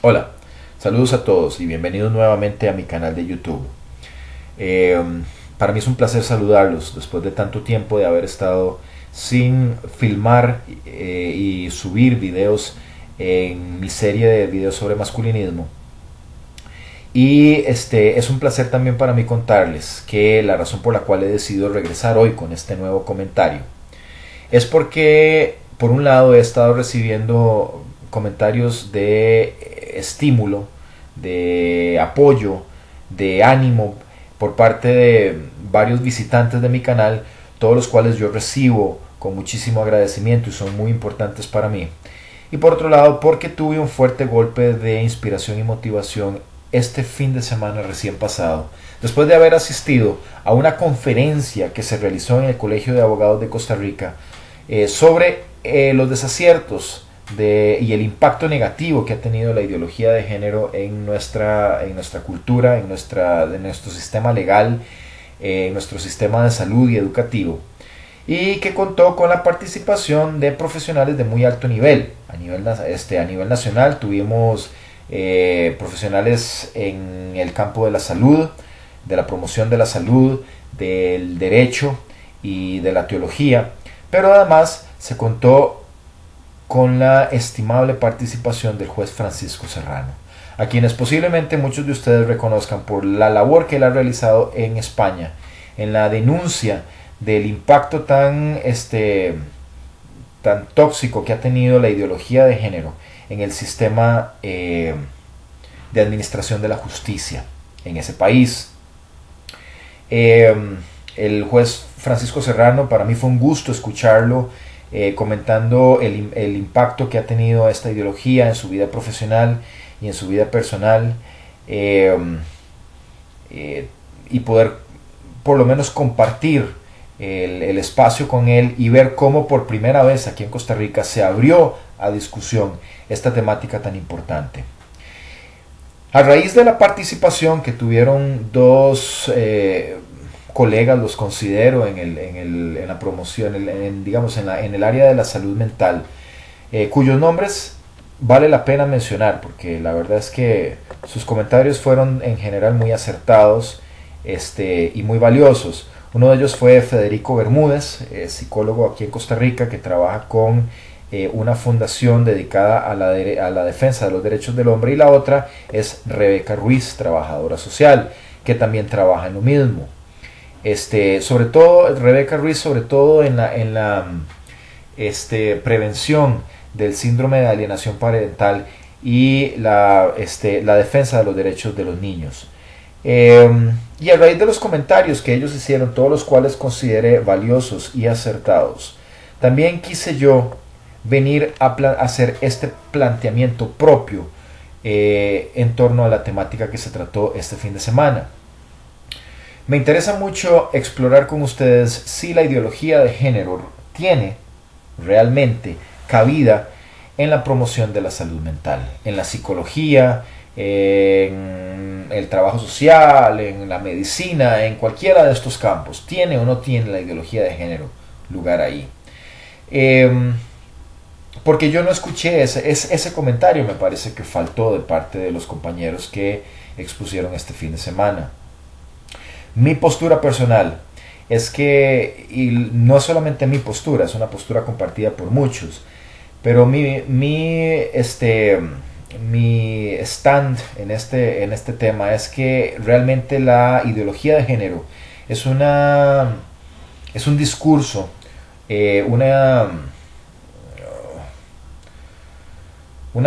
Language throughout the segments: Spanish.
Hola, saludos a todos y bienvenidos nuevamente a mi canal de YouTube. Eh, para mí es un placer saludarlos después de tanto tiempo de haber estado sin filmar y subir videos en mi serie de videos sobre masculinismo. Y es un placer también para mí contarles que la razón por la cual he decidido regresar hoy con este nuevo comentario es porque, por un lado, he estado recibiendo comentarios de estímulo, de apoyo, de ánimo por parte de varios visitantes de mi canal, todos los cuales yo recibo con muchísimo agradecimiento y son muy importantes para mí. Y por otro lado, porque tuve un fuerte golpe de inspiración y motivación este fin de semana recién pasado, después de haber asistido a una conferencia que se realizó en el Colegio de Abogados de Costa Rica sobre los desaciertos y el impacto negativo que ha tenido la ideología de género en nuestra cultura, en nuestro sistema legal, en nuestro sistema de salud y educativo, y que contó con la participación de profesionales de muy alto nivel. A nivel nacional tuvimos profesionales en el campo de la salud, de la promoción de la salud, del derecho y de la teología, pero además se contó con la estimable participación del juez Francisco Serrano, a quienes posiblemente muchos de ustedes reconozcan por la labor que él ha realizado en España, en la denuncia del impacto tan tóxico que ha tenido la ideología de género en el sistema de administración de la justicia en ese país. El juez Francisco Serrano, para mí fue un gusto escucharlo comentando el impacto que ha tenido esta ideología en su vida profesional y en su vida personal, y poder por lo menos compartir el espacio con él y ver cómo por primera vez aquí en Costa Rica se abrió a discusión esta temática tan importante. A raíz de la participación que tuvieron dos colegas, los considero en la promoción, en el área de la salud mental, cuyos nombres vale la pena mencionar porque la verdad es que sus comentarios fueron en general muy acertados y muy valiosos. Uno de ellos fue Federico Bermúdez, psicólogo aquí en Costa Rica, que trabaja con una fundación dedicada a la defensa de los derechos del hombre, y la otra es Rebeca Ruiz, trabajadora social, que también trabaja en lo mismo. Sobre todo Rebeca Ruiz, sobre todo en la prevención del síndrome de alienación parental y la defensa de los derechos de los niños. Y a raíz de los comentarios que ellos hicieron, todos los cuales consideré valiosos y acertados, también quise yo venir a hacer este planteamiento propio en torno a la temática que se trató este fin de semana. Me interesa mucho explorar con ustedes si la ideología de género tiene realmente cabida en la promoción de la salud mental, en la psicología, en el trabajo social, en la medicina, en cualquiera de estos campos. ¿Tiene o no tiene la ideología de género lugar ahí? Porque yo no escuché ese comentario, me parece que faltó de parte de los compañeros que expusieron este fin de semana. Mi postura personal es que, y no solamente mi postura, es una postura compartida por muchos, pero mi stand en este tema es que realmente la ideología de género es un discurso, una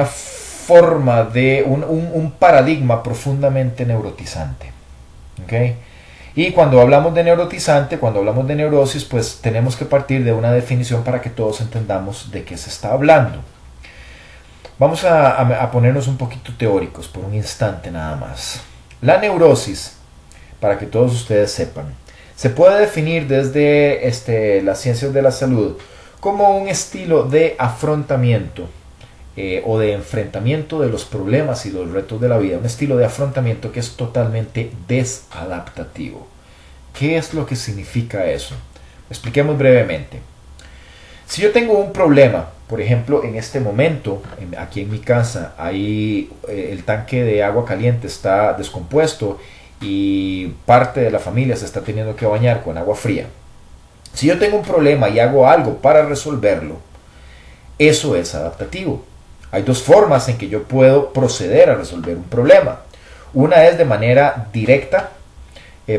forma de un paradigma profundamente neurotizante. ¿Okay? Y cuando hablamos de neurotizante, cuando hablamos de neurosis, pues tenemos que partir de una definición para que todos entendamos de qué se está hablando. Vamos a ponernos un poquito teóricos por un instante nada más. La neurosis, para que todos ustedes sepan, se puede definir desde las ciencias de la salud como un estilo de afrontamiento o de enfrentamiento de los problemas y los retos de la vida, un estilo de afrontamiento que es totalmente desadaptativo. ¿Qué es lo que significa eso? Expliquemos brevemente. Si yo tengo un problema, por ejemplo, en este momento, aquí en mi casa, ahí el tanque de agua caliente está descompuesto y parte de la familia se está teniendo que bañar con agua fría. Si yo tengo un problema y hago algo para resolverlo, eso es adaptativo. Hay dos formas en que yo puedo proceder a resolver un problema. Una es de manera directa,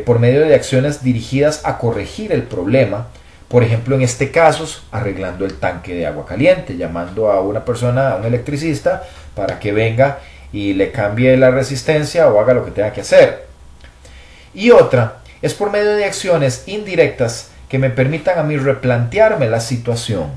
por medio de acciones dirigidas a corregir el problema. Por ejemplo, en este caso, arreglando el tanque de agua caliente, llamando a una persona, a un electricista, para que venga y le cambie la resistencia o haga lo que tenga que hacer. Y otra es por medio de acciones indirectas que me permitan a mí replantearme la situación,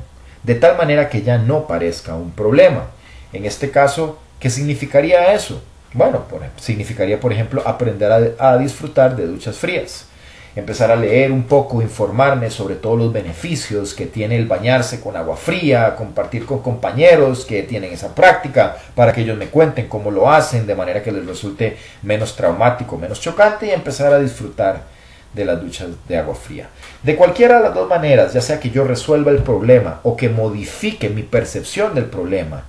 de tal manera que ya no parezca un problema. En este caso, ¿qué significaría eso? Bueno, significaría, por ejemplo, aprender a disfrutar de duchas frías. Empezar a leer un poco, informarme sobre todos los beneficios que tiene el bañarse con agua fría, compartir con compañeros que tienen esa práctica para que ellos me cuenten cómo lo hacen de manera que les resulte menos traumático, menos chocante, y empezar a disfrutar de las duchas de agua fría. De cualquiera de las dos maneras, ya sea que yo resuelva el problema o que modifique mi percepción del problema,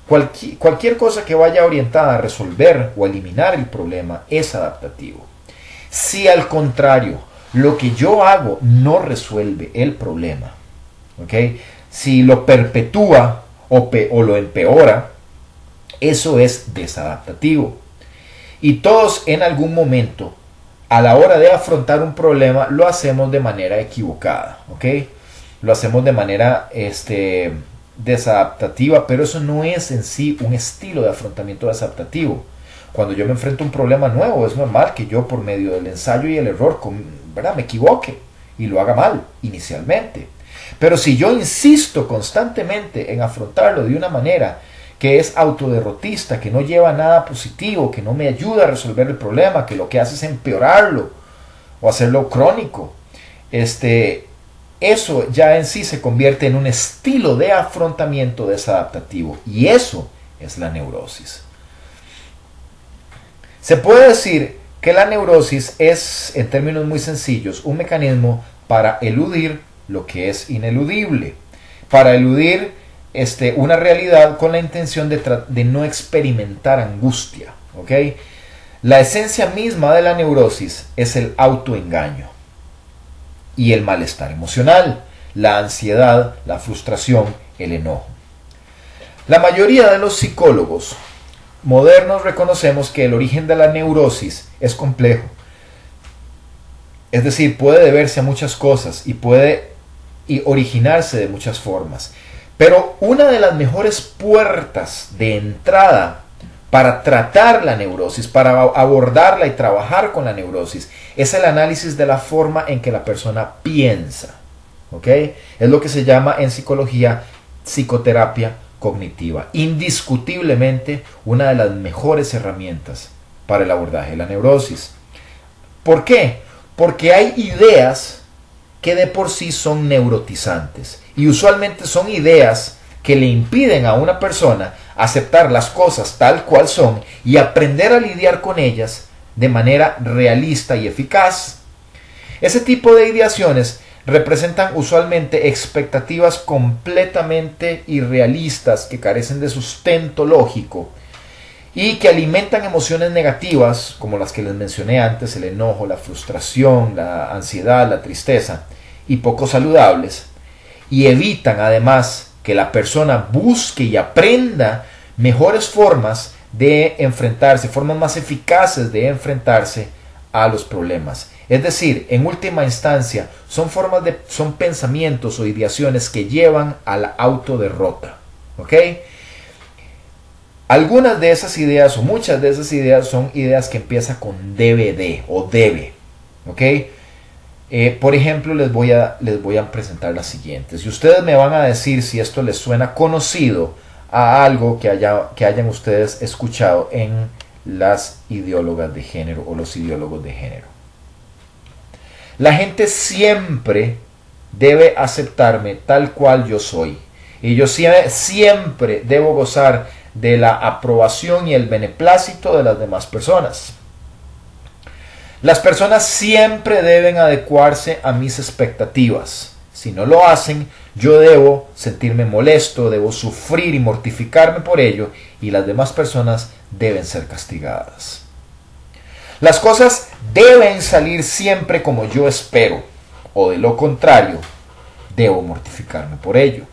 cualquier cosa que vaya orientada a resolver o eliminar el problema es adaptativo. Si al contrario, lo que yo hago no resuelve el problema, ¿okay? Si lo perpetúa o lo empeora, eso es desadaptativo. Y todos en algún momento, a la hora de afrontar un problema, lo hacemos de manera equivocada, ¿okay? Lo hacemos de manera desadaptativa, pero eso no es en sí un estilo de afrontamiento desadaptativo. Cuando yo me enfrento a un problema nuevo, es normal que yo, por medio del ensayo y el error, me equivoque y lo haga mal inicialmente. Pero si yo insisto constantemente en afrontarlo de una manera que es autoderrotista, que no lleva nada positivo, que no me ayuda a resolver el problema, que lo que hace es empeorarlo o hacerlo crónico, eso ya en sí se convierte en un estilo de afrontamiento desadaptativo, y eso es la neurosis. Se puede decir que la neurosis es, en términos muy sencillos, un mecanismo para eludir lo que es ineludible, para eludir una realidad con la intención de no experimentar angustia, ¿okay? La esencia misma de la neurosis es el autoengaño y el malestar emocional, la ansiedad, la frustración, el enojo. La mayoría de los psicólogos modernos reconocemos que el origen de la neurosis es complejo. Es decir, puede deberse a muchas cosas y puede originarse de muchas formas. Pero una de las mejores puertas de entrada para tratar la neurosis, para abordarla y trabajar con la neurosis, es el análisis de la forma en que la persona piensa. ¿Okay? Es lo que se llama en psicología psicoterapia cognitiva. Indiscutiblemente una de las mejores herramientas para el abordaje de la neurosis. ¿Por qué? Porque hay ideas que de por sí son neurotizantes y usualmente son ideas que le impiden a una persona aceptar las cosas tal cual son y aprender a lidiar con ellas de manera realista y eficaz. Ese tipo de ideaciones representan usualmente expectativas completamente irrealistas que carecen de sustento lógico y que alimentan emociones negativas como las que les mencioné antes, el enojo, la frustración, la ansiedad, la tristeza, y poco saludables, y evitan además que la persona busque y aprenda mejores formas de enfrentarse, formas más eficaces de enfrentarse a los problemas. Es decir, en última instancia, son pensamientos o ideaciones que llevan a la autoderrota. ¿Ok? Algunas de esas ideas o muchas de esas ideas son ideas que empiezan con DVD o debe. ¿Ok? Por ejemplo, les voy a presentar las siguientes. Y ustedes me van a decir si esto les suena conocido a algo que hayan ustedes escuchado en las ideólogas de género o los ideólogos de género. La gente siempre debe aceptarme tal cual yo soy. Y yo siempre debo gozar de la aprobación y el beneplácito de las demás personas. Las personas siempre deben adecuarse a mis expectativas. Si no lo hacen, Yo debo sentirme molesto, debo sufrir y mortificarme por ello, y las demás personas deben ser castigadas. Las cosas deben salir siempre como yo espero, o de lo contrario, debo mortificarme por ello.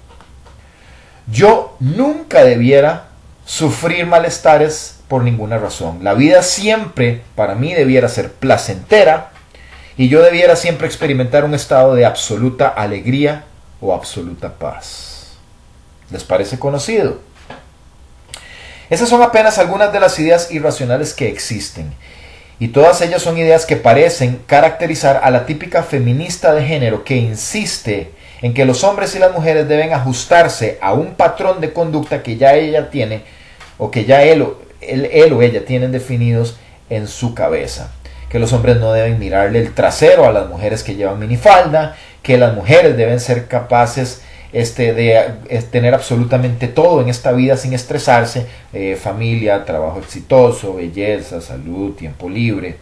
Yo nunca debiera sufrir malestares por ninguna razón. La vida siempre para mí debiera ser placentera y yo debiera siempre experimentar un estado de absoluta alegría o absoluta paz. ¿Les parece conocido? Esas son apenas algunas de las ideas irracionales que existen. Y todas ellas son ideas que parecen caracterizar a la típica feminista de género que insiste en que los hombres y las mujeres deben ajustarse a un patrón de conducta que ya ella tiene o que ya él o ella tienen definidos en su cabeza. Que los hombres no deben mirarle el trasero a las mujeres que llevan minifalda, que las mujeres deben ser capaces de tener absolutamente todo en esta vida sin estresarse, familia, trabajo exitoso, belleza, salud, tiempo libre,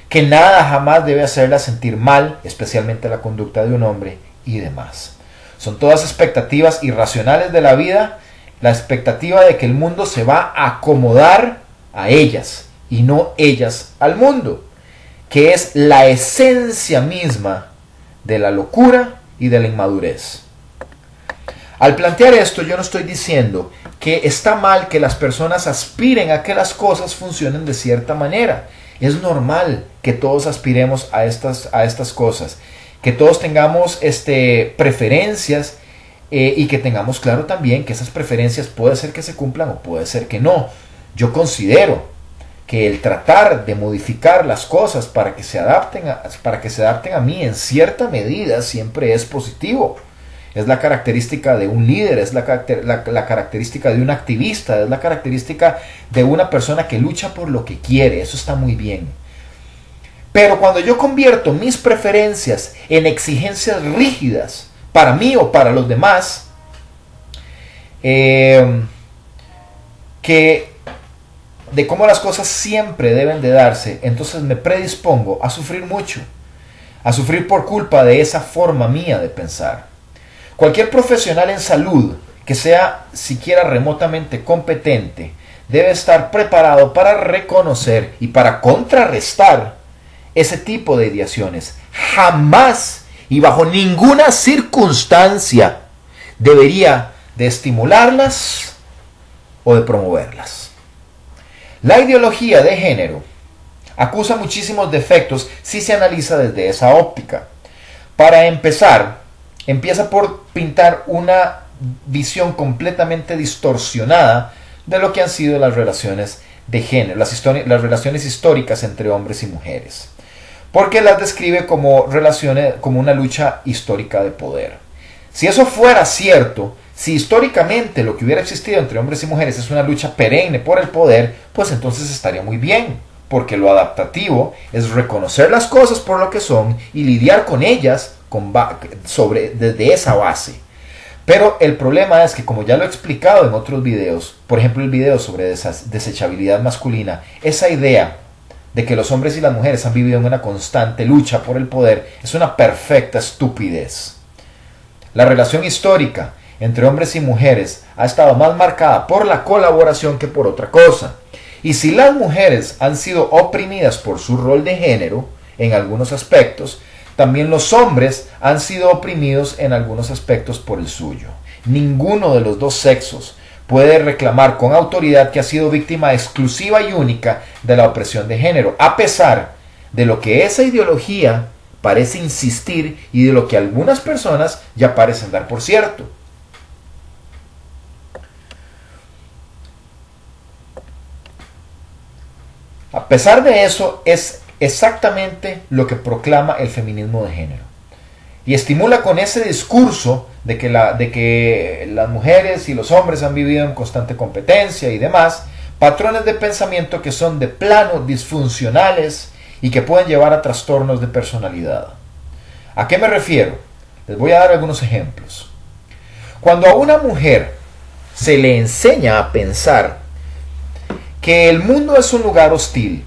que nada jamás debe hacerla sentir mal, especialmente la conducta de un hombre y demás. Son todas expectativas irracionales de la vida, la expectativa de que el mundo se va a acomodar a ellas y no ellas al mundo, que es la esencia misma de la locura y de la inmadurez. Al plantear esto, yo no estoy diciendo que está mal que las personas aspiren a que las cosas funcionen de cierta manera. Es normal que todos aspiremos a estas cosas, que todos tengamos preferencias y que tengamos claro también que esas preferencias puede ser que se cumplan o puede ser que no. Yo considero que el tratar de modificar las cosas para que se adapten a mí en cierta medida siempre es positivo. Es la característica de un líder, es la característica de un activista, es la característica de una persona que lucha por lo que quiere. Eso está muy bien. Pero cuando yo convierto mis preferencias en exigencias rígidas para mí o para los demás, de cómo las cosas siempre deben de darse, entonces me predispongo a sufrir mucho, a sufrir por culpa de esa forma mía de pensar. Cualquier profesional en salud que sea siquiera remotamente competente debe estar preparado para reconocer y para contrarrestar ese tipo de ideaciones. Jamás y bajo ninguna circunstancia debería de estimularlas o de promoverlas. La ideología de género acusa muchísimos defectos si se analiza desde esa óptica. Para empezar, empieza por pintar una visión completamente distorsionada de lo que han sido las relaciones de género, las relaciones históricas entre hombres y mujeres, porque las describe como una lucha histórica de poder. Si eso fuera cierto, si históricamente lo que hubiera existido entre hombres y mujeres es una lucha perenne por el poder, pues entonces estaría muy bien, porque lo adaptativo es reconocer las cosas por lo que son y lidiar con ellas desde esa base. Pero el problema es que, como ya lo he explicado en otros videos, por ejemplo el video sobre desechabilidad masculina, esa idea de que los hombres y las mujeres han vivido en una constante lucha por el poder es una perfecta estupidez. La relación histórica entre hombres y mujeres ha estado más marcada por la colaboración que por otra cosa. Y si las mujeres han sido oprimidas por su rol de género en algunos aspectos, también los hombres han sido oprimidos en algunos aspectos por el suyo. Ninguno de los dos sexos puede reclamar con autoridad que ha sido víctima exclusiva y única de la opresión de género, a pesar de lo que esa ideología parece insistir y de lo que algunas personas ya parecen dar por cierto. A pesar de eso, es exactamente lo que proclama el feminismo de género. Y estimula con ese discurso de que las mujeres y los hombres han vivido en constante competencia y demás, patrones de pensamiento que son de plano disfuncionales y que pueden llevar a trastornos de personalidad. ¿A qué me refiero? Les voy a dar algunos ejemplos. Cuando a una mujer se le enseña a pensar que el mundo es un lugar hostil,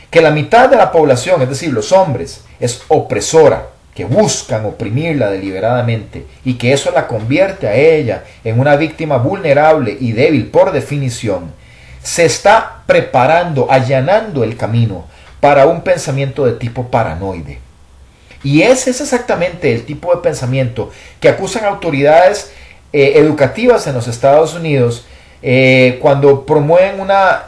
que la mitad de la población, es decir, los hombres, es opresora, que buscan oprimirla deliberadamente y que eso la convierte a ella en una víctima vulnerable y débil por definición, se está preparando, allanando el camino para un pensamiento de tipo paranoide. Y ese es exactamente el tipo de pensamiento que acusan autoridades educativas en los Estados Unidos cuando promueven una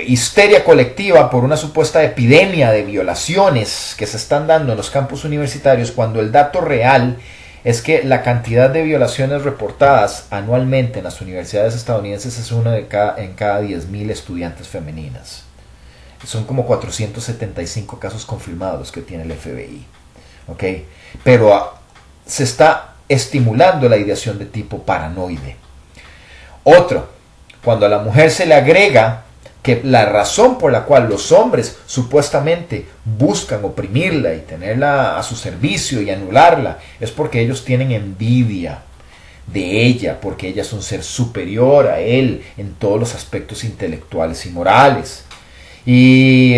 histeria colectiva por una supuesta epidemia de violaciones que se están dando en los campus universitarios, cuando el dato real es que la cantidad de violaciones reportadas anualmente en las universidades estadounidenses es una en cada 10.000 estudiantes femeninas. Son como 475 casos confirmados que tiene el FBI. ¿Okay? Pero se está estimulando la ideación de tipo paranoide. Otro, cuando a la mujer se le agrega que la razón por la cual los hombres supuestamente buscan oprimirla y tenerla a su servicio y anularla es porque ellos tienen envidia de ella, porque ella es un ser superior a él en todos los aspectos intelectuales y morales. Y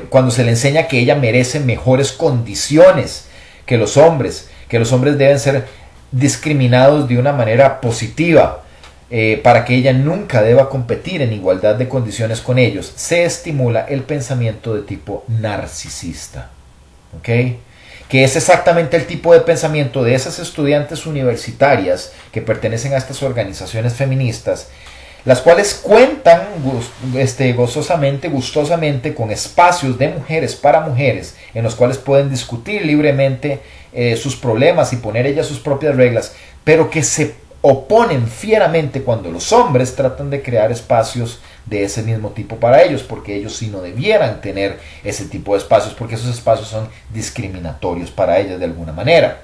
cuando se le enseña que ella merece mejores condiciones que los hombres deben ser discriminados de una manera positiva, para que ella nunca deba competir en igualdad de condiciones con ellos, se estimula el pensamiento de tipo narcisista. ¿Okay? Que es exactamente el tipo de pensamiento de esas estudiantes universitarias que pertenecen a estas organizaciones feministas, las cuales cuentan gustosamente con espacios de mujeres para mujeres, en los cuales pueden discutir libremente sus problemas y poner ellas sus propias reglas, pero que se oponen fieramente cuando los hombres tratan de crear espacios de ese mismo tipo para ellos, porque ellos sí no debieran tener ese tipo de espacios, porque esos espacios son discriminatorios para ellas de alguna manera.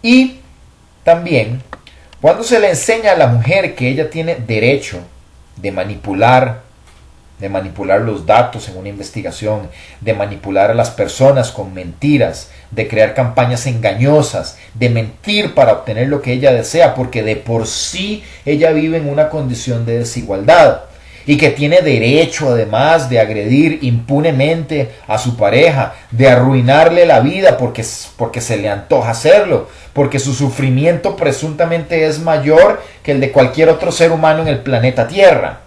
Y también, cuando se le enseña a la mujer que ella tiene derecho de manipular los datos en una investigación, de manipular a las personas con mentiras, de crear campañas engañosas, de mentir para obtener lo que ella desea, porque de por sí ella vive en una condición de desigualdad, y que tiene derecho además de agredir impunemente a su pareja, de arruinarle la vida porque se le antoja hacerlo, porque su sufrimiento presuntamente es mayor que el de cualquier otro ser humano en el planeta Tierra.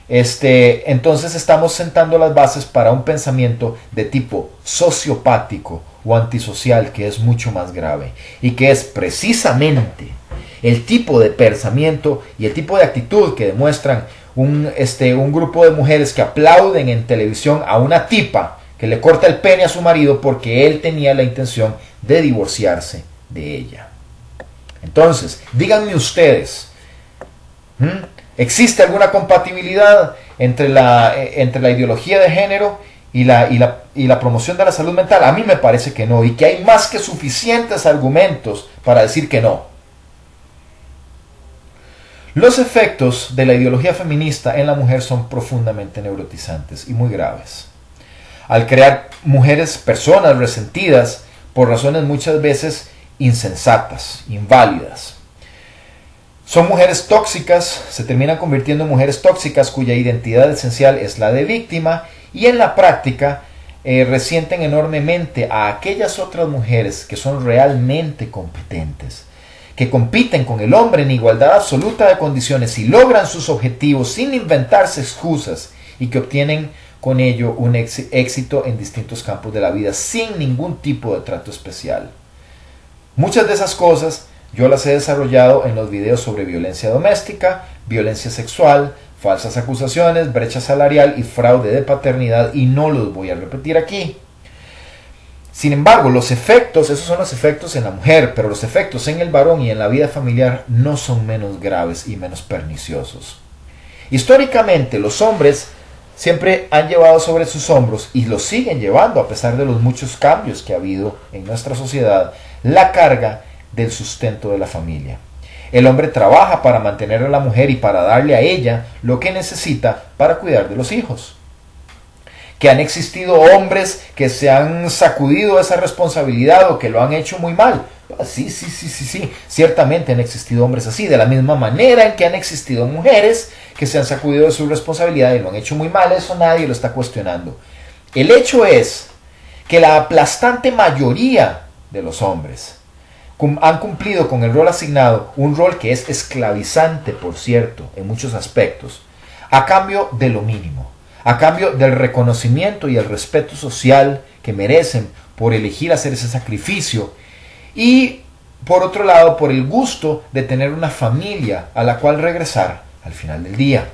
Entonces estamos sentando las bases para un pensamiento de tipo sociopático o antisocial, que es mucho más grave, y que es precisamente el tipo de pensamiento y el tipo de actitud que demuestran un grupo de mujeres que aplauden en televisión a una tipa que le corta el pene a su marido porque él tenía la intención de divorciarse de ella. Entonces, díganme ustedes, ¿existe alguna compatibilidad entre la ideología de género y la promoción de la salud mental? A mí me parece que no, y que hay más que suficientes argumentos para decir que no. Los efectos de la ideología feminista en la mujer son profundamente neurotizantes y muy graves. Al crear personas resentidas por razones muchas veces insensatas, inválidas. Son mujeres tóxicas, se terminan convirtiendo en mujeres tóxicas cuya identidad esencial es la de víctima, y en la práctica resienten enormemente a aquellas otras mujeres que son realmente competentes, que compiten con el hombre en igualdad absoluta de condiciones y logran sus objetivos sin inventarse excusas, y que obtienen con ello un éxito en distintos campos de la vida sin ningún tipo de trato especial. Muchas de esas cosas yo las he desarrollado en los videos sobre violencia doméstica, violencia sexual, falsas acusaciones, brecha salarial y fraude de paternidad, y no los voy a repetir aquí. Sin embargo, los efectos, esos son los efectos en la mujer, pero los efectos en el varón y en la vida familiar no son menos graves y menos perniciosos. Históricamente, los hombres siempre han llevado sobre sus hombros, y lo siguen llevando a pesar de los muchos cambios que ha habido en nuestra sociedad, la carga del sustento de la familia. El hombre trabaja para mantener a la mujer y para darle a ella lo que necesita para cuidar de los hijos. Que han existido hombres que se han sacudido esa responsabilidad o que lo han hecho muy mal, Sí, sí, sí, sí, sí. Ciertamente han existido hombres así, de la misma manera en que han existido mujeres que se han sacudido de su responsabilidad y lo han hecho muy mal, eso nadie lo está cuestionando. El hecho es que la aplastante mayoría de los hombres han cumplido con el rol asignado, un rol que es esclavizante, por cierto, en muchos aspectos, a cambio de lo mínimo, a cambio del reconocimiento y el respeto social que merecen por elegir hacer ese sacrificio y, por otro lado, por el gusto de tener una familia a la cual regresar al final del día.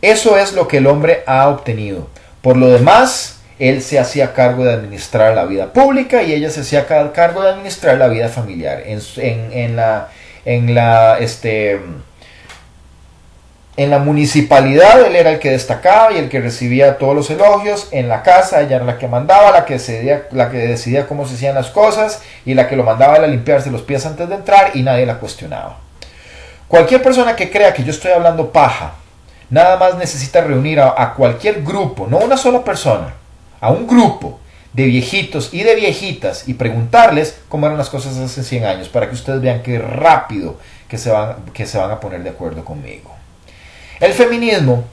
Eso es lo que el hombre ha obtenido. Por lo demás, él se hacía cargo de administrar la vida pública y ella se hacía cargo de administrar la vida familiar. En la municipalidad él era el que destacaba y el que recibía todos los elogios. En la casa ella era la que mandaba, la que decidía cómo se hacían las cosas y la que lo mandaba a limpiarse los pies antes de entrar y nadie la cuestionaba. Cualquier persona que crea que yo estoy hablando paja, nada más necesita reunir a cualquier grupo, no una sola persona, a un grupo de viejitos y de viejitas y preguntarles cómo eran las cosas hace 100 años para que ustedes vean qué rápido que se van a poner de acuerdo conmigo. El feminismo,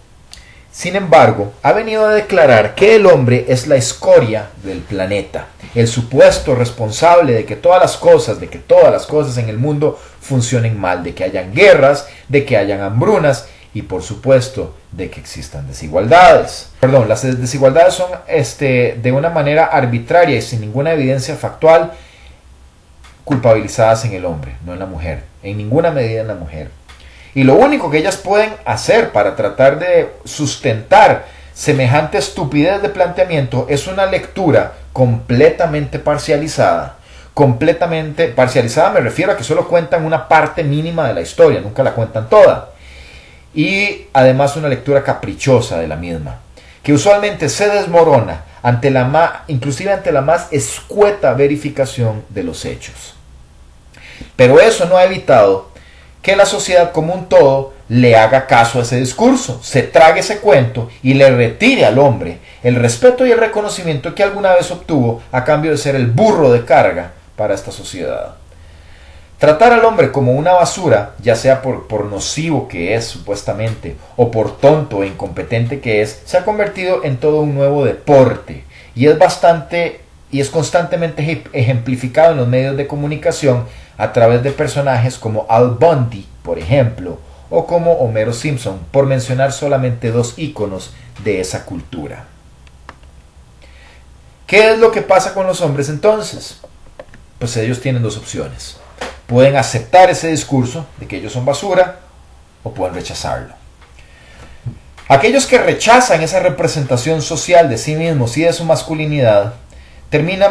sin embargo, ha venido a declarar que el hombre es la escoria del planeta, el supuesto responsable de que todas las cosas en el mundo funcionen mal, de que hayan guerras, de que hayan hambrunas y por supuesto de que existan desigualdades. Las desigualdades son de una manera arbitraria y sin ninguna evidencia factual culpabilizadas en el hombre, no en la mujer, en ninguna medida en la mujer. Y lo único que ellas pueden hacer para tratar de sustentar semejante estupidez de planteamiento es una lectura completamente parcializada. Completamente parcializada me refiero a que solo cuentan una parte mínima de la historia, nunca la cuentan toda. Y además una lectura caprichosa de la misma, que usualmente se desmorona inclusive ante la más escueta verificación de los hechos. Pero eso no ha evitado que la sociedad como un todo le haga caso a ese discurso, se trague ese cuento y le retire al hombre el respeto y el reconocimiento que alguna vez obtuvo a cambio de ser el burro de carga para esta sociedad. Tratar al hombre como una basura, ya sea por nocivo que es supuestamente, o por tonto e incompetente que es, se ha convertido en todo un nuevo deporte y es constantemente ejemplificado en los medios de comunicación a través de personajes como Al Bundy, por ejemplo, o como Homero Simpson, por mencionar solamente dos íconos de esa cultura. ¿Qué es lo que pasa con los hombres entonces? Pues ellos tienen dos opciones. Pueden aceptar ese discurso de que ellos son basura o pueden rechazarlo. Aquellos que rechazan esa representación social de sí mismos y de su masculinidad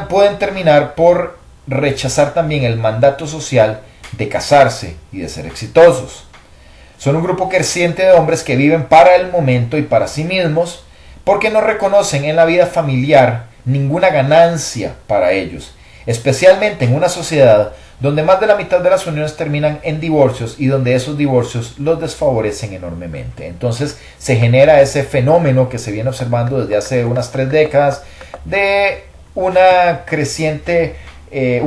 pueden terminar por rechazar también el mandato social de casarse y de ser exitosos. Son un grupo creciente de hombres que viven para el momento y para sí mismos porque no reconocen en la vida familiar ninguna ganancia para ellos, especialmente en una sociedad donde más de la mitad de las uniones terminan en divorcios y donde esos divorcios los desfavorecen enormemente. Entonces se genera ese fenómeno que se viene observando desde hace unas 3 décadas de un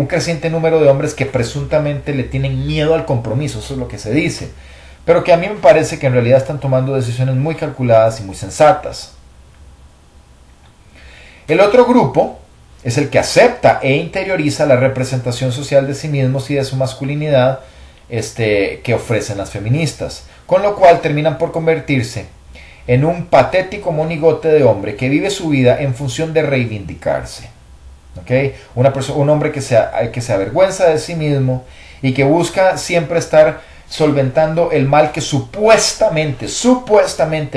creciente número de hombres que presuntamente le tienen miedo al compromiso, eso es lo que se dice, pero que a mí me parece que en realidad están tomando decisiones muy calculadas y muy sensatas. El otro grupo es el que acepta e interioriza la representación social de sí mismos y de su masculinidad que ofrecen las feministas, con lo cual terminan por convertirse en un patético monigote de hombre que vive su vida en función de reivindicarse. ¿Okay? Un hombre que se avergüenza de sí mismo y que busca siempre estar solventando el mal que supuestamente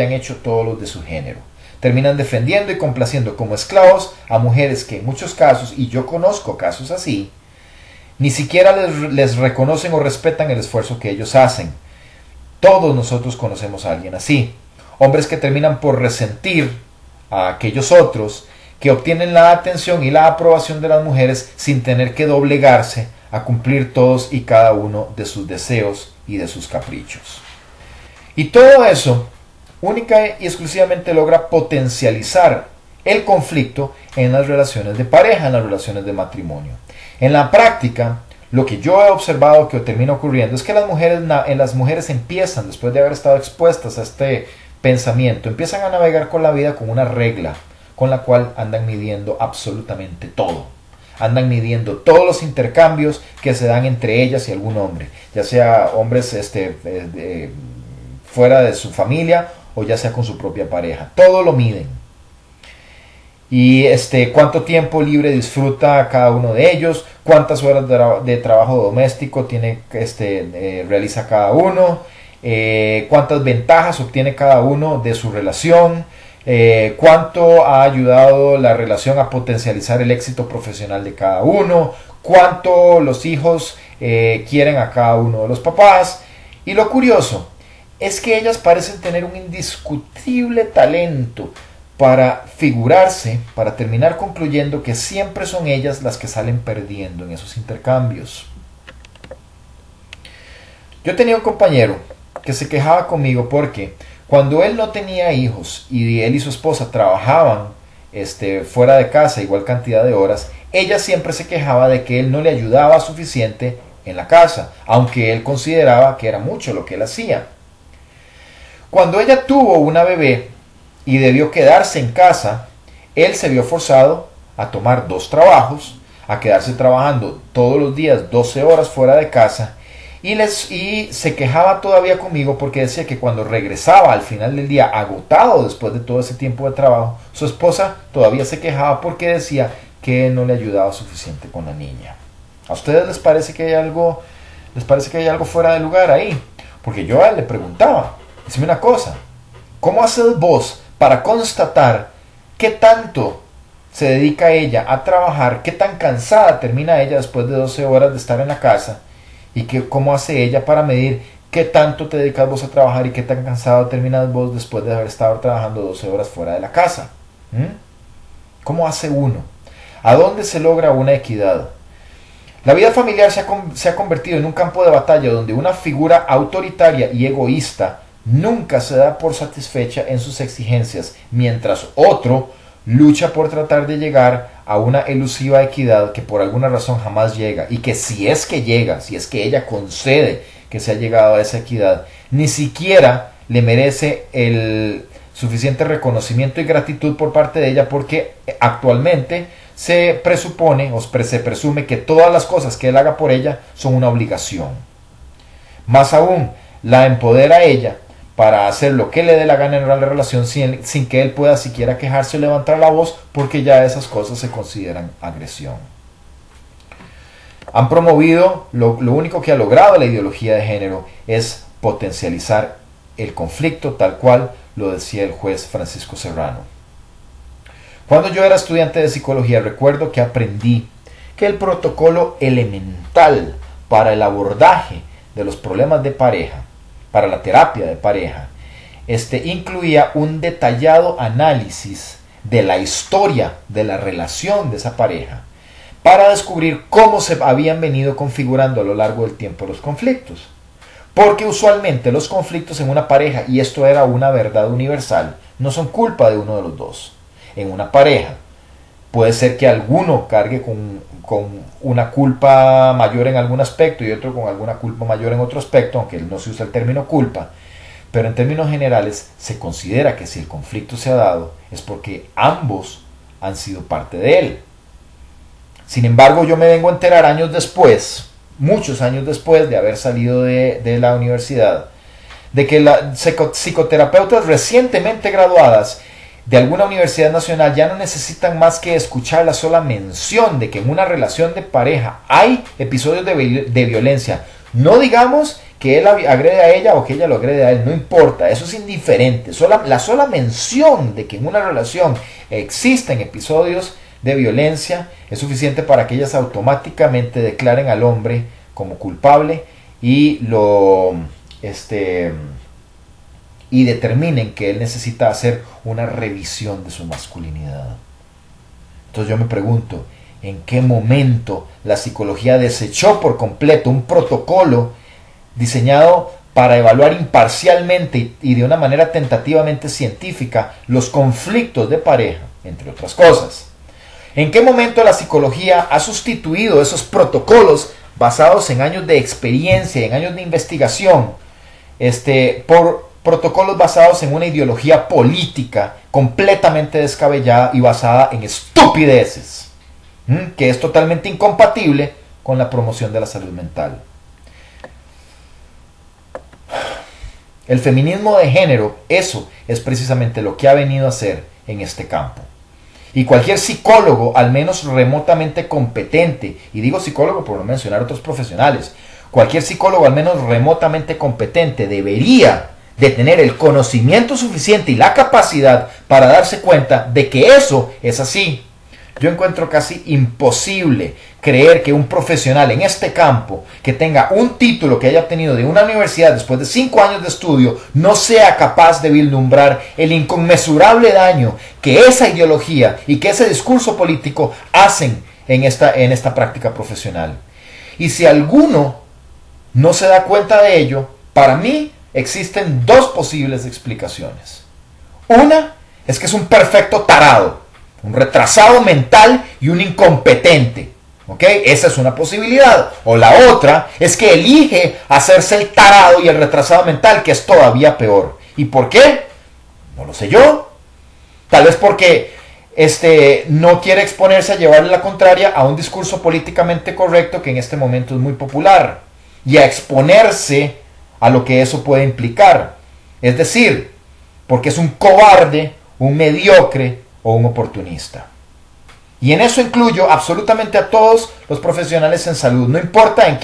han hecho todos los de su género. Terminan defendiendo y complaciendo como esclavos a mujeres que en muchos casos, y yo conozco casos así, ni siquiera les reconocen o respetan el esfuerzo que ellos hacen. Todos nosotros conocemos a alguien así. Hombres que terminan por resentir a aquellos otros que obtienen la atención y la aprobación de las mujeres sin tener que doblegarse a cumplir todos y cada uno de sus deseos y de sus caprichos. Y todo eso única y exclusivamente logra potencializar el conflicto en las relaciones de pareja, en las relaciones de matrimonio. En la práctica, lo que yo he observado que termina ocurriendo es que las mujeres empiezan, después de haber estado expuestas a este pensamiento, empiezan a navegar con la vida con una regla con la cual andan midiendo absolutamente todo. Andan midiendo todos los intercambios que se dan entre ellas y algún hombre, ya sea hombres fuera de su familia o ya sea con su propia pareja. Todo lo miden. Y cuánto tiempo libre disfruta cada uno de ellos, cuántas horas de trabajo doméstico realiza cada uno, cuántas ventajas obtiene cada uno de su relación, cuánto ha ayudado la relación a potencializar el éxito profesional de cada uno, cuánto los hijos quieren a cada uno de los papás. Y lo curioso es que ellas parecen tener un indiscutible talento para figurarse, para terminar concluyendo que siempre son ellas las que salen perdiendo en esos intercambios. Yo tenía un compañero que se quejaba conmigo porque cuando él no tenía hijos y él y su esposa trabajaban fuera de casa igual cantidad de horas, ella siempre se quejaba de que él no le ayudaba suficiente en la casa, aunque él consideraba que era mucho lo que él hacía. Cuando ella tuvo una bebé y debió quedarse en casa, él se vio forzado a tomar 2 trabajos, a quedarse trabajando todos los días 12 horas fuera de casa, y se quejaba todavía conmigo porque decía que cuando regresaba al final del día agotado después de todo ese tiempo de trabajo, su esposa todavía se quejaba porque decía que él no le ayudaba suficiente con la niña. ¿A ustedes les parece que hay algo fuera de lugar ahí? Porque yo a él le preguntaba, dime una cosa, ¿cómo haces vos para constatar qué tanto se dedica ella a trabajar, qué tan cansada termina ella después de 12 horas de estar en la casa? ¿Y cómo hace ella para medir qué tanto te dedicas vos a trabajar y qué tan cansado terminas vos después de haber estado trabajando 12 horas fuera de la casa? ¿Cómo hace uno? ¿A dónde se logra una equidad? La vida familiar se ha convertido en un campo de batalla donde una figura autoritaria y egoísta nunca se da por satisfecha en sus exigencias, mientras otro lucha por tratar de llegar a una elusiva equidad que por alguna razón jamás llega, y que si es que llega, si es que ella concede que se ha llegado a esa equidad, ni siquiera le merece el suficiente reconocimiento y gratitud por parte de ella, porque actualmente se presupone o se presume que todas las cosas que él haga por ella son una obligación. Más aún, la empodera a ella para hacer lo que le dé la gana en la relación sin que él pueda siquiera quejarse o levantar la voz, porque ya esas cosas se consideran agresión. Han promovido, lo único que ha logrado la ideología de género es potencializar el conflicto, tal cual lo decía el juez Francisco Serrano. Cuando yo era estudiante de psicología, recuerdo que aprendí que el protocolo elemental para el abordaje de los problemas de pareja, para la terapia de pareja, incluía un detallado análisis de la historia de la relación de esa pareja para descubrir cómo se habían venido configurando a lo largo del tiempo los conflictos. Porque usualmente los conflictos en una pareja, y esto era una verdad universal, no son culpa de uno de los dos. En una pareja puede ser que alguno cargue con una culpa mayor en algún aspecto y otro con alguna culpa mayor en otro aspecto, aunque no se usa el término culpa, pero en términos generales se considera que si el conflicto se ha dado es porque ambos han sido parte de él. Sin embargo, yo me vengo a enterar años después, muchos años después de haber salido de la universidad, de que las psicoterapeutas recientemente graduadas de alguna universidad nacional ya no necesitan más que escuchar la sola mención de que en una relación de pareja hay episodios de violencia. No digamos que él agrede a ella o que ella lo agrede a él, no importa, eso es indiferente. La sola mención de que en una relación existen episodios de violencia es suficiente para que ellas automáticamente declaren al hombre como culpable y y determinen que él necesita hacer una revisión de su masculinidad. Entonces yo me pregunto, ¿en qué momento la psicología desechó por completo un protocolo diseñado para evaluar imparcialmente y de una manera tentativamente científica los conflictos de pareja, entre otras cosas? ¿En qué momento la psicología ha sustituido esos protocolos basados en años de experiencia, en años de investigación, por protocolos basados en una ideología política completamente descabellada y basada en estupideces, que es totalmente incompatible con la promoción de la salud mental? El feminismo de género, eso es precisamente lo que ha venido a hacer en este campo. Y cualquier psicólogo, al menos remotamente competente, y digo psicólogo por no mencionar otros profesionales, cualquier psicólogo al menos remotamente competente debería de tener el conocimiento suficiente y la capacidad para darse cuenta de que eso es así. Yo encuentro casi imposible creer que un profesional en este campo que tenga un título que haya obtenido de una universidad después de 5 años de estudio no sea capaz de vislumbrar el inconmensurable daño que esa ideología y que ese discurso político hacen en esta práctica profesional. Y si alguno no se da cuenta de ello, para mí existen dos posibles explicaciones. Una es que es un perfecto tarado, un retrasado mental y un incompetente. ¿Ok? Esa es una posibilidad. O la otra es que elige hacerse el tarado y el retrasado mental, que es todavía peor. ¿Y por qué? No lo sé yo. Tal vez porque no quiere exponerse a llevarle la contraria a un discurso políticamente correcto que en este momento es muy popular. Y a exponerse a lo que eso puede implicar. Es decir, porque es un cobarde, un mediocre o un oportunista. Y en eso incluyo absolutamente a todos los profesionales en salud. No importa en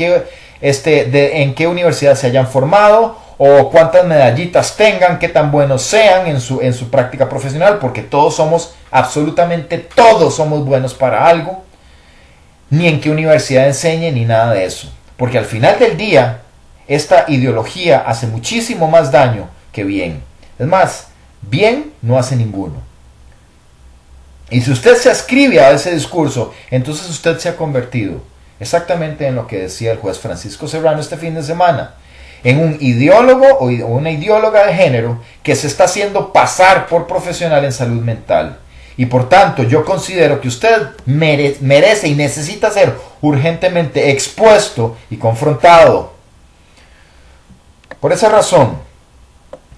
qué universidad se hayan formado o cuántas medallitas tengan, qué tan buenos sean en su práctica profesional, porque todos somos, absolutamente todos somos buenos para algo, ni en qué universidad enseñe, ni nada de eso. Porque al final del día, esta ideología hace muchísimo más daño que bien. Es más, bien no hace ninguno. Y si usted se ascribe a ese discurso, entonces usted se ha convertido, exactamente en lo que decía el juez Francisco Serrano este fin de semana, en un ideólogo o una ideóloga de género que se está haciendo pasar por profesional en salud mental. Y por tanto, yo considero que usted merece y necesita ser urgentemente expuesto y confrontado. Por esa razón,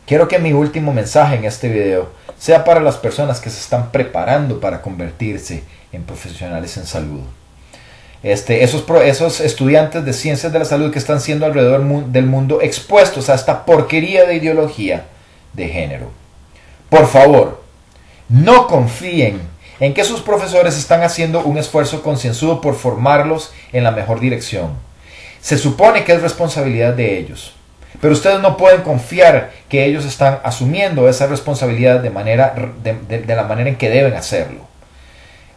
quiero que mi último mensaje en este video sea para las personas que se están preparando para convertirse en profesionales en salud. Esos estudiantes de ciencias de la salud que están siendo alrededor del mundo expuestos a esta porquería de ideología de género. Por favor, no confíen en que sus profesores están haciendo un esfuerzo concienzudo por formarlos en la mejor dirección. Se supone que es responsabilidad de ellos. Pero ustedes no pueden confiar que ellos están asumiendo esa responsabilidad de la manera en que deben hacerlo.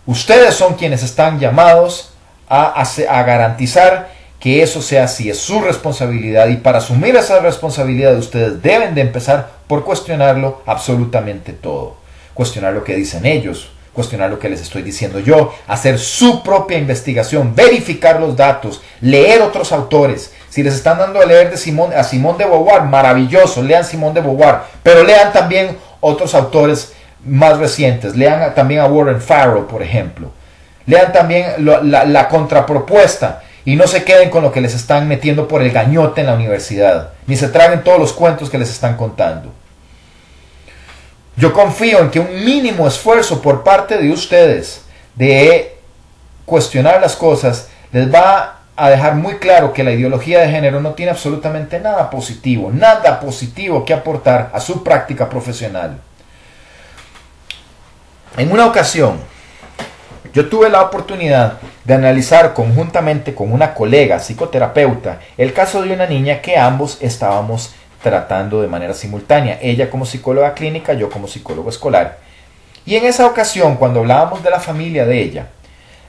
Ustedes son quienes están llamados a garantizar que eso sea así. Es su responsabilidad, y para asumir esa responsabilidad ustedes deben de empezar por cuestionarlo absolutamente todo. Cuestionar lo que dicen ellos, cuestionar lo que les estoy diciendo yo, hacer su propia investigación, verificar los datos, leer otros autores. Si les están dando a leer a Simone de Beauvoir, maravilloso, lean Simone de Beauvoir, pero lean también otros autores más recientes, lean también a Warren Farrell, por ejemplo. Lean también la contrapropuesta y no se queden con lo que les están metiendo por el gañote en la universidad, ni se traguen todos los cuentos que les están contando. Yo confío en que un mínimo esfuerzo por parte de ustedes de cuestionar las cosas les va a dejar muy claro que la ideología de género no tiene absolutamente nada positivo que aportar a su práctica profesional. En una ocasión, yo tuve la oportunidad de analizar conjuntamente con una colega psicoterapeuta el caso de una niña que ambos estábamos tratando de manera simultánea, ella como psicóloga clínica, yo como psicólogo escolar. Y en esa ocasión, cuando hablábamos de la familia de ella,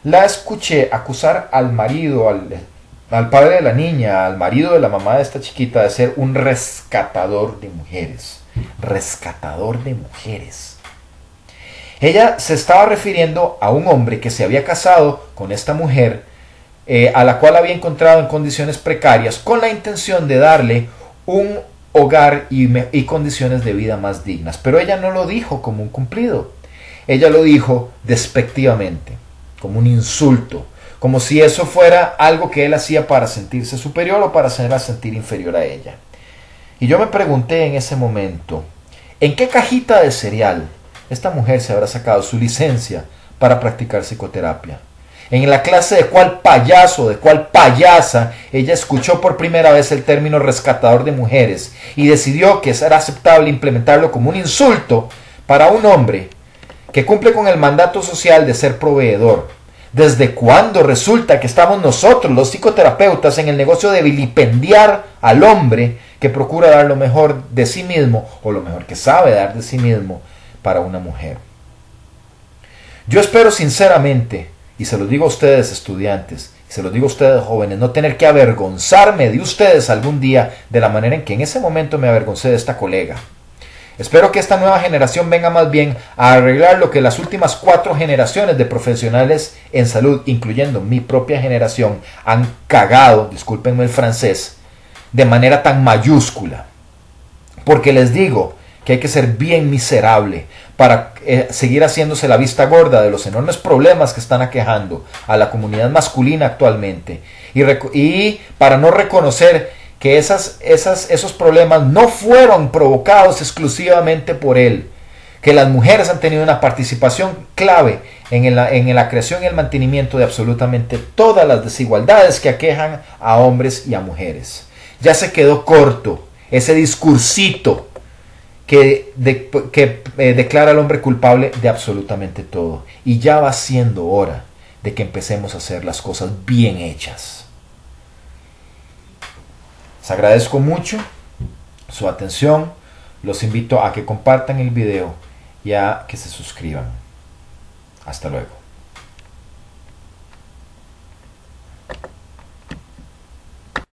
la escuché acusar al marido, al padre de la niña, al marido de la mamá de esta chiquita, de ser un rescatador de mujeres. Rescatador de mujeres. Ella se estaba refiriendo a un hombre que se había casado con esta mujer, a la cual había encontrado en condiciones precarias, con la intención de darle un hogar y condiciones de vida más dignas. Pero ella no lo dijo como un cumplido. Ella lo dijo despectivamente. como un insulto, como si eso fuera algo que él hacía para sentirse superior o para hacerla sentir inferior a ella. Y yo me pregunté en ese momento, ¿en qué cajita de cereal esta mujer se habrá sacado su licencia para practicar psicoterapia? ¿En la clase de cuál payaso, de cuál payasa ella escuchó por primera vez el término rescatador de mujeres y decidió que era aceptable implementarlo como un insulto para un hombre que cumple con el mandato social de ser proveedor? ¿Desde cuándo resulta que estamos nosotros, los psicoterapeutas, en el negocio de vilipendiar al hombre que procura dar lo mejor de sí mismo, o lo mejor que sabe dar de sí mismo, para una mujer? Yo espero sinceramente, y se lo digo a ustedes estudiantes, y se lo digo a ustedes jóvenes, no tener que avergonzarme de ustedes algún día de la manera en que en ese momento me avergoncé de esta colega. Espero que esta nueva generación venga más bien a arreglar lo que las últimas 4 generaciones de profesionales en salud, incluyendo mi propia generación, han cagado, discúlpenme el francés, de manera tan mayúscula. Porque les digo que hay que ser bien miserable para seguir haciéndose la vista gorda de los enormes problemas que están aquejando a la comunidad masculina actualmente, y para no reconocer que esos problemas no fueron provocados exclusivamente por él, que las mujeres han tenido una participación clave en la creación y el mantenimiento de absolutamente todas las desigualdades que aquejan a hombres y a mujeres. Ya se quedó corto ese discursito que declara al hombre culpable de absolutamente todo, y ya va siendo hora de que empecemos a hacer las cosas bien hechas. Les agradezco mucho su atención, los invito a que compartan el video y a que se suscriban. Hasta luego.